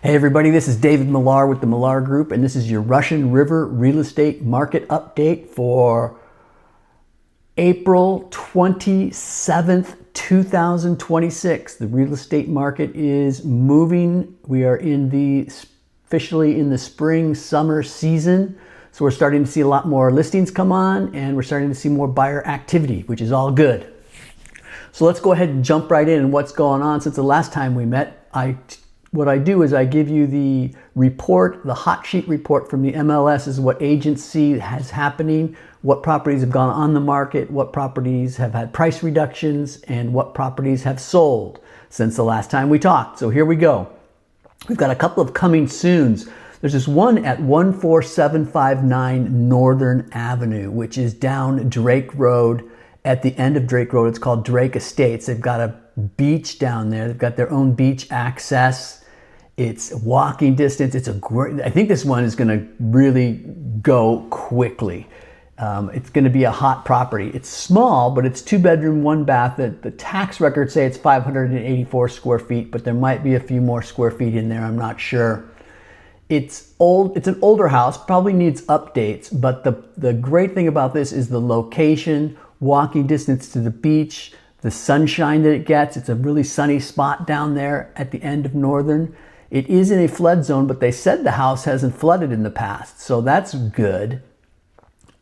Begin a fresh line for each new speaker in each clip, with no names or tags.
Hey everybody, this is David Millar with the Millar Group, and this is your Russian River real estate market update for April 27th, 2026. The real estate market is moving. We are officially in the spring summer season. So we're starting to see a lot more listings come on, and we're starting to see more buyer activity, which is all good. So let's go ahead and jump right in and what's going on. Since the last time we met, what I do is I give you the report, the hot sheet report from the MLS is what agents see has happening, what properties have gone on the market, what properties have had price reductions, and what properties have sold since the last time we talked. So here we go. We've got a couple of coming soons. There's this one at 14759 Northern Avenue, which is down Drake Road. At the end of Drake Road, it's called Drake Estates. They've got a beach down there. They've got their own beach access. It's walking distance. It's a great, I think this one is going to really go quickly. It's going to be a hot property. It's small, but it's 2-bedroom, 1-bath. The tax records say it's 584 square feet, but there might be a few more square feet in there. I'm not sure. It's old. It's an older house, probably needs updates, but the great thing about this is the location, walking distance to the beach, the sunshine that it gets. It's a really sunny spot down there at the end of Northern. It is in a flood zone, but they said the house hasn't flooded in the past, so that's good.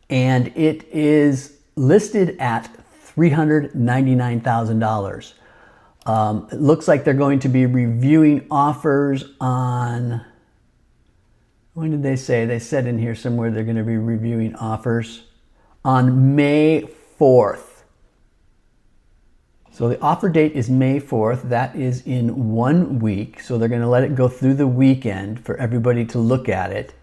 And it is listed at $399,000. It looks like they're going to be reviewing offers on, when did they say? They said in here somewhere they're going to be reviewing offers on May 4th. So the offer date is May 4th. That is in 1 week. So they're going to let it go through the weekend for everybody to look at it.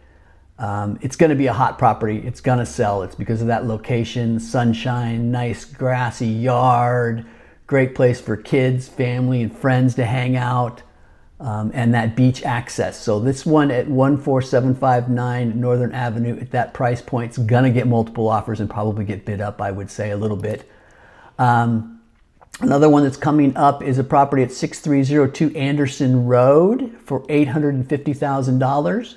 It's going to be a hot property. It's going to sell. It's because of that location, sunshine, nice grassy yard, great place for kids, family, and friends to hang out, and that beach access. So this one at 14759 Northern Avenue at that price point is going to get multiple offers and probably get bid up, I would say, a little bit. Another one that's coming up is a property at 6302 Anderson Road for $850,000.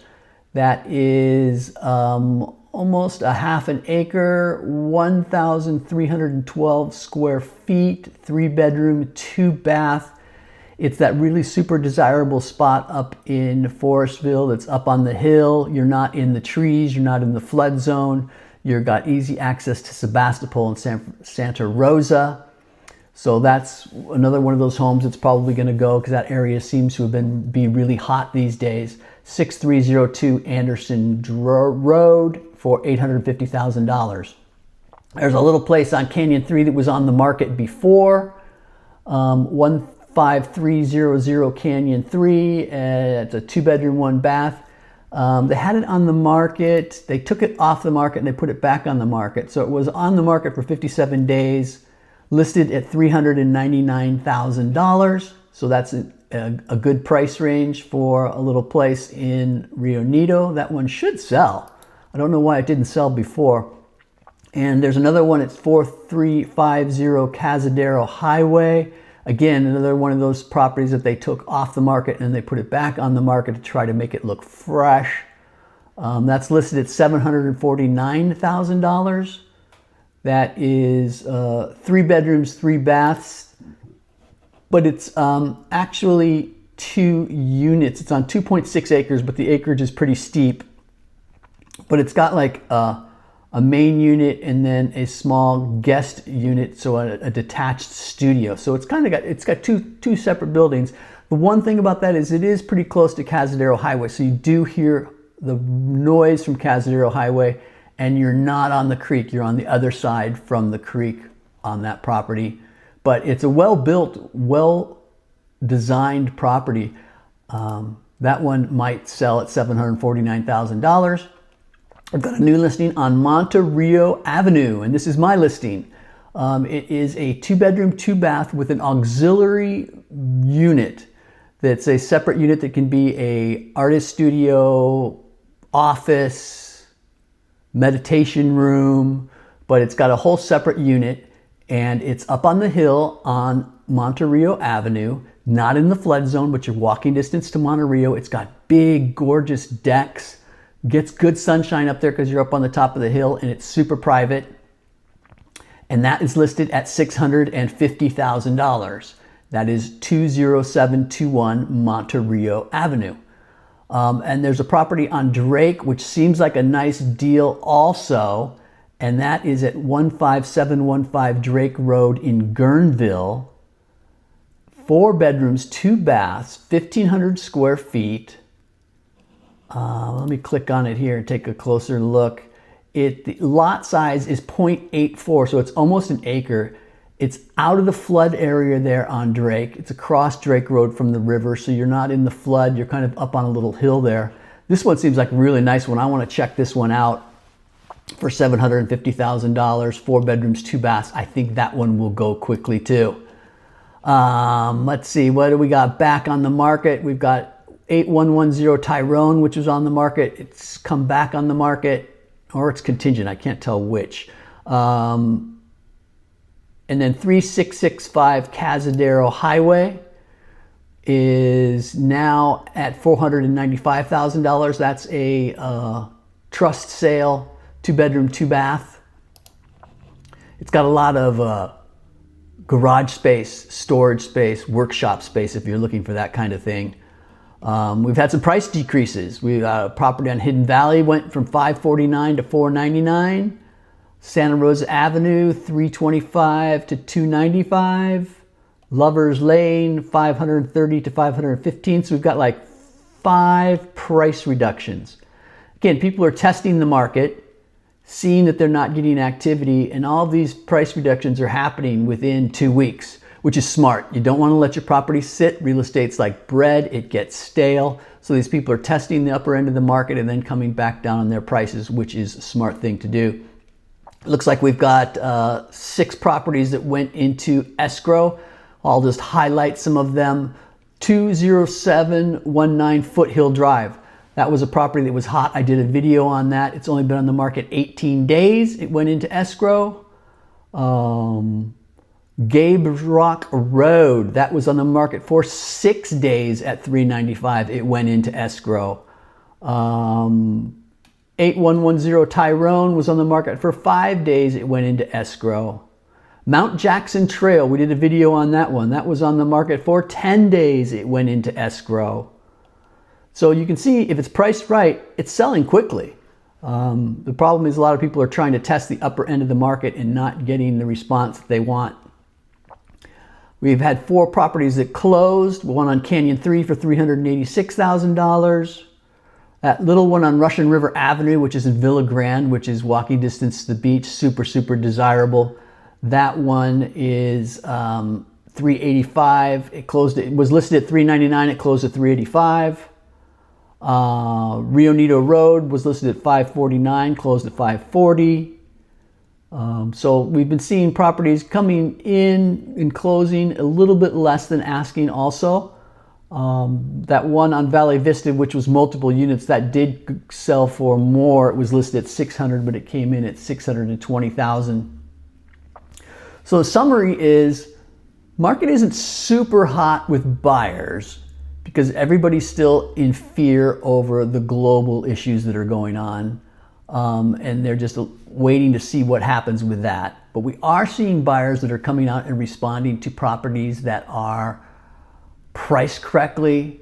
That is almost a half an acre, 1,312 square feet, 3-bedroom, 2-bath. It's that really super desirable spot up in Forestville. It's up on the hill. You're not in the trees. You're not in the flood zone. You've got easy access to Sebastopol and Santa Rosa. So that's another one of those homes that's probably going to go because that area seems to have be really hot these days. 6302 Anderson Road for $850,000. There's a little place on Canyon 3 that was on the market before. 15300 Canyon 3. It's a 2-bedroom, 1-bath. They had it on the market. They took it off the market and they put it back on the market. So it was on the market for 57 days. Listed at $399,000, so that's a good price range for a little place in Rio Nido. That one should sell. I don't know why it didn't sell before. And there's another one at 4350 Cazadero Highway. Again, another one of those properties that they took off the market and they put it back on the market to try to make it look fresh. That's listed at $749,000. That is 3 bedrooms, 3 baths, but it's actually 2 units. It's on 2.6 acres, but the acreage is pretty steep. But it's got like a main unit and then a small guest unit, so a detached studio. So it's got two separate buildings. The one thing about that is it is pretty close to Cazadero Highway, so you do hear the noise from Cazadero Highway. And you're not on the creek, you're on the other side from the creek on that property. But it's a well-built, well-designed property. That one might sell at $749,000. I've got a new listing on Monte Rio Avenue, and this is my listing. It is a 2-bedroom, 2-bath with an auxiliary unit. That's a separate unit that can be a artist studio, office, meditation room, but it's got a whole separate unit and it's up on the hill on Monte Rio Avenue not in the flood zone, but you're walking distance to Monte Rio. It's got big, gorgeous decks, gets good sunshine up there because you're up on the top of the hill, and it's super private. And that is listed at $650,000. That is 20721 Monte Rio Avenue. And there's a property on Drake, which seems like a nice deal also. And that is at 15715 Drake Road in Guerneville. 4 bedrooms, 2 baths, 1,500 square feet. Let me click on it here and take a closer look. The lot size is 0.84, so it's almost an acre. It's out of the flood area there on Drake. It's across Drake Road from the river, so you're not in the flood. You're kind of up on a little hill there. This one seems like a really nice one. I want to check this one out for $750,000, 4 bedrooms, 2 baths. I think that one will go quickly too. Let's see, what do we got back on the market? We've got 8110 Tyrone, which was on the market. It's come back on the market, or it's contingent. I can't tell which. And then 3665 Cazadero Highway is now at $495,000. That's a trust sale, 2 bedroom, 2 bath. It's got a lot of garage space, storage space, workshop space if you're looking for that kind of thing. We've had some price decreases. We got a property on Hidden Valley went from $549 to $499. Santa Rosa Avenue, $325 to $295. Lovers Lane, $530 to $515. So we've got like 5 price reductions. Again, people are testing the market, seeing that they're not getting activity, and all these price reductions are happening within 2 weeks, which is smart. You don't want to let your property sit. Real estate's like bread, it gets stale. So these people are testing the upper end of the market and then coming back down on their prices, which is a smart thing to do. It looks like we've got 6 properties that went into escrow. I'll just highlight some of them. 20719 Foothill Drive. That was a property that was hot. I did a video on that. It's only been on the market 18 days. It went into escrow. Gabe Rock Road, that was on the market for 6 days at $395. It went into escrow. 8110 Tyrone was on the market for 5 days. It went into escrow. Mount Jackson Trail, we did a video on that one. That was on the market for 10 days. It went into escrow. So you can see if it's priced right, it's selling quickly. The problem is a lot of people are trying to test the upper end of the market and not getting the response that they want. We've had 4 properties that closed. One on Canyon 3 for $386,000. That little one on Russian River Avenue, which is in Villa Grande, which is walking distance to the beach, super, super desirable. That one is $385. It was listed at $399. It closed at $385. Rio Neto Road was listed at $549, closed at $540. So we've been seeing properties coming in and closing a little bit less than asking also. That one on Valley Vista, which was multiple units, that did sell for more. It was listed at $600, but it came in at $620,000. So the summary is, market isn't super hot with buyers because everybody's still in fear over the global issues that are going on. And they're just waiting to see what happens with that. But we are seeing buyers that are coming out and responding to properties that are priced correctly,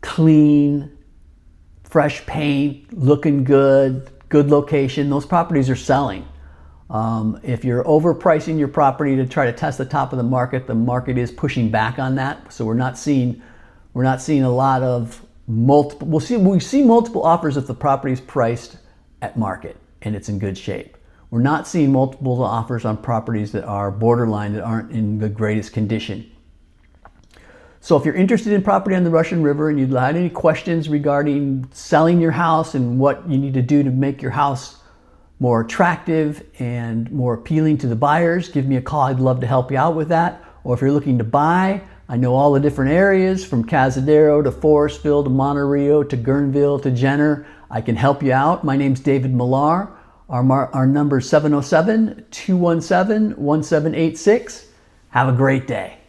clean, fresh paint, looking good, good location. Those properties are selling. If you're overpricing your property to try to test the top of the market is pushing back on that. So we're not seeing a lot of multiple. We see multiple offers if the property is priced at market and it's in good shape. We're not seeing multiple offers on properties that are borderline, that aren't in the greatest condition. So if you're interested in property on the Russian River and you'd have any questions regarding selling your house and what you need to do to make your house more attractive and more appealing to the buyers, give me a call. I'd love to help you out with that. Or if you're looking to buy, I know all the different areas from Cazadero to Forestville to Monte Rio to Guerneville to Jenner. I can help you out. My name's David Millar. Our number is 707-217-1786. Have a great day.